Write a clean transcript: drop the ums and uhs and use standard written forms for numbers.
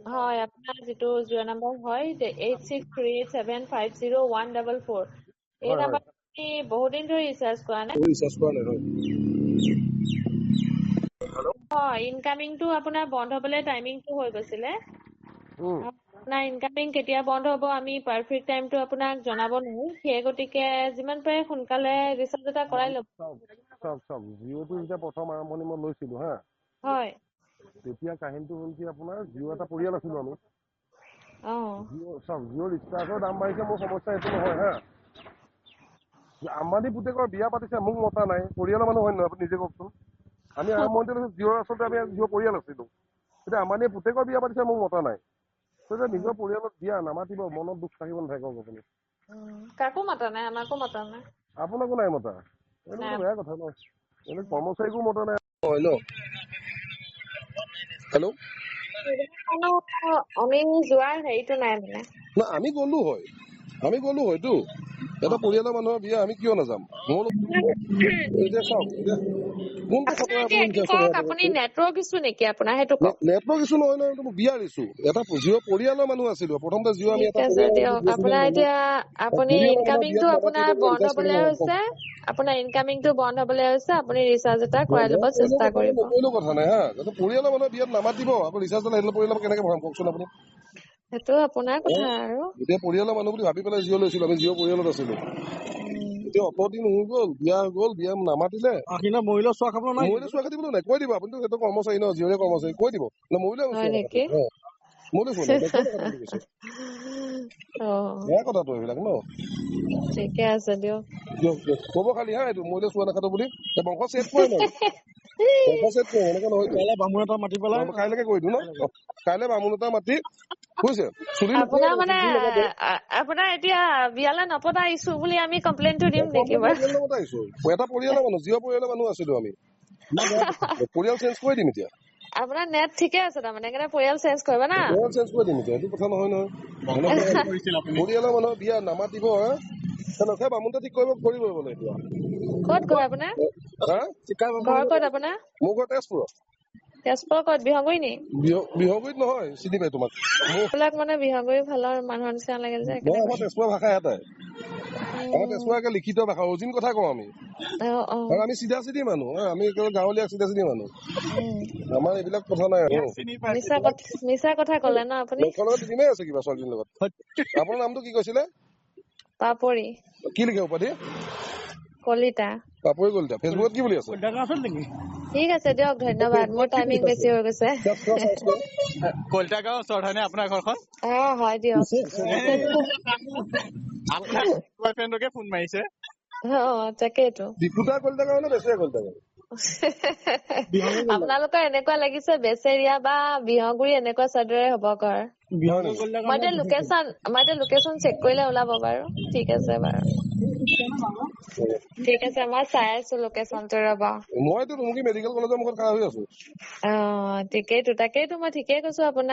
হয় আপোনাৰ যেটো জিও নাম্বাৰ হয় 8638750144 এই নাম্বাৰ কি বহুত দিন ধৰি ৰিচাৰ্জ কৰা নাই হয় ইনকামিংটো আপোনাৰ বন্ধ হ'বলৈ টাইমিংটো হৈ গৈছিলে আপোনাৰ ইনকামিং কেতিয়া বন্ধ হ'ব আমি পাৰফেক্ট টাইমটো আপোনাক জনাব নোৱাৰো সেই গতিকে যিমান পাৰে সোনকালে ৰিচাৰ্জ এটা কৰাই ল'ব সব জিঅ'টো যেতিয়া প্ৰথম আৰম্ভণি মই লৈছিলো হা হয় তেতিয়া কাহিনীটো হ'ল কি আপোনাৰ জিঅ' এটা পৰিয়াল আছিলো আমি জিঅ' ৰিচাৰ্জৰ দাম বাঢ়িছে মোৰ সমস্যা এইটো নহয় হা আম্বানী পুতেকৰ বিয়া পাতিছে মোক মতা নাই পৰিয়ালৰ মানুহ হয় নহয় আপুনি নিজে কওকচোন আমি আৰম্ভণিতে লৈছো জিঅ'ৰ আচলতে আমি জিঅ' পৰিয়াল আছিলো এতিয়া আম্বানীয়ে পুতেকৰ বিয়া পাতিছে মোক মতা নাই নিজৰ পৰিয়ালত বিয়া নামাতিব মনত দুখ থাকিব নাথাকক আপুনি কাকো মতা নাই আমাকো মতা নাই আপোনাকো নাই মতা এইটো বেয়া কথা ন এনে কৰ্মচাৰীকো মতা নাই হয় ন হেল্ল' আমি যোৱাৰ হেৰিটো নাই মানে না আমি গ'লো হয়তো এটা পৰিয়ালৰ মানুহৰ বিয়া আমি কিয় নাযাম এতিয়া চাওক আপুনি নেটৱৰ্ক ইছ্যু নেকি আপোনাৰ সেইটো কওক নেটৱৰ্ক ইছ্যু নহয় নহয় বিয়াৰ ইছ্যু এটা জিঅ' পৰিয়ালৰ মানুহ আছিলো প্ৰথমতে জিঅ' আমি এটা দিয়ক আপোনাৰ এতিয়া আপুনি ইনকামিংটো আপোনাৰ বন্ধ হ'বলৈ হৈছে আপোনাৰ ইনকামিংটো বন্ধ হ'বলৈ হৈছে আপুনি ৰিচাৰ্জ এটা কৰাই ল'ব চেষ্টা কৰিব নকৰিলেও কথা নাই হা পৰিয়ালৰ মানুহ বিয়াত নামাতিব আকৌ ৰিচাৰ্জ এটা হেল্ল পৰিয়ালৰ কেনেকে ভৰাম কওকচোন আপুনি সেইটো আপোনাৰ কথা আৰু এতিয়া পৰিয়ালৰ মানুহ বুলি ভাবি পেলাই জিঅ' লৈছিলো আমি জিঅ' পৰিয়ালত আছিলো এতিয়া অতদিন হৈ গ'ল বিয়া নামাতিলে মহিলা চোৱা খাবলৈ নাই কৈ দিব আপুনিতো সেইটো কৰ্মচাৰী ন জিঅ'ৰে কৰ্মচাৰী কৈ দিব না মহিলা বেয়া কথাটো এইবিলাক ন ঠিকে আছে দিয়ক ক'ব খালি হা এইটো মহিলা চোৱা নাখাতো বুলি বংশ চেট কৰে নাই এনেকুৱা নহয় কাইলৈ বামুণ এটা মাতি পেলাই কাইলৈকে কৈ দিওঁ ন কাইলৈ বামুণ এটা মাতি বুজিছে আপোনাৰ এতিয়া বিয়ালৈ নপতা ইছ্যু বুলি আমি কমপ্লেইনটো দিম নেকি বাৰু এটা পৰিয়ালৰ মানুহ জিঅ' পৰিয়ালৰ মানুহ আছিলো আমি পৰিয়াল চেঞ্জ কৰি দিম এতিয়া আপোনাৰ নেট ঠিকে আছে তাৰমানে সেইকাৰণে পৰিয়াল চেঞ্জ কৰিব না পৰিয়াল চেঞ্জ কৰি দিম এতিয়া এইটো কথা নহয় পৰিয়ালৰ মানুহৰ বিয়া নামাতিব সেই বামুণটা ঠিক কৰিবই বোলে এতিয়া ক'ত ঘৰ আপোনাৰ ঘৰ ক'ত আপোনাৰ মোৰ ঘৰ তেজপুৰত ক'ত বিহগুৰি নি বিহগুৰিত নহয় চিনি পাই তোমাক মানে বিহগুৰি ফালৰ মানুহৰ নিচিনা লাগে যে আমাৰ তেজপুৰৰ ভাষা এটাই আমাৰ তেজপুৰৰ লিখিত ভাষা অৰিজিন কথা কওঁ আমি আমি চিধা চিধি মানুহ আমি গাঁৱলীয়া চিধা চিধি মানুহ আমাৰ এইবিলাক কথা নাই আৰু মিছা কথা ক'লে ন আপুনি দিনেই আছে কিবা ছোৱালীৰ লগত আপোনাৰ নামটো কি কৈছিলে পাপৰি কি লিখে উপাধি কলিতা পাপৰি কলিতা ফেচবুকত কি বুলি আছে ঠিক আছে দিয়ক ধন্যবাদ মোৰ টাইমিং বেছি হৈ গৈছে কলিতা গাঁও ওচৰত হয়নে আপোনাৰ ঘৰখন হয় দিয়ক বয়ফ্ৰেণ্ডকে ফোন মাৰিছে তাকেইতো বিকুতা কলিতা গাঁও নে বেচেৰিয়া কলিতা গাঁও আপোনালোকৰ এনেকুৱা লাগিছে বেচেৰিয়া বা বিহগুৰি এনেকুৱা চাইডৰে হ'ব ঘৰ মই এতিয়া লোকেশ্যন চেক কৰিলে ওলাব বাৰু ঠিক আছে মই চাই আছো লোকেশ্যনটো ৰ'ব মইতো মেডিকেল কলেজৰ মুখত খাৰা হৈ আছো তাকেইতো মই ঠিকেই কৈছো আপোনাক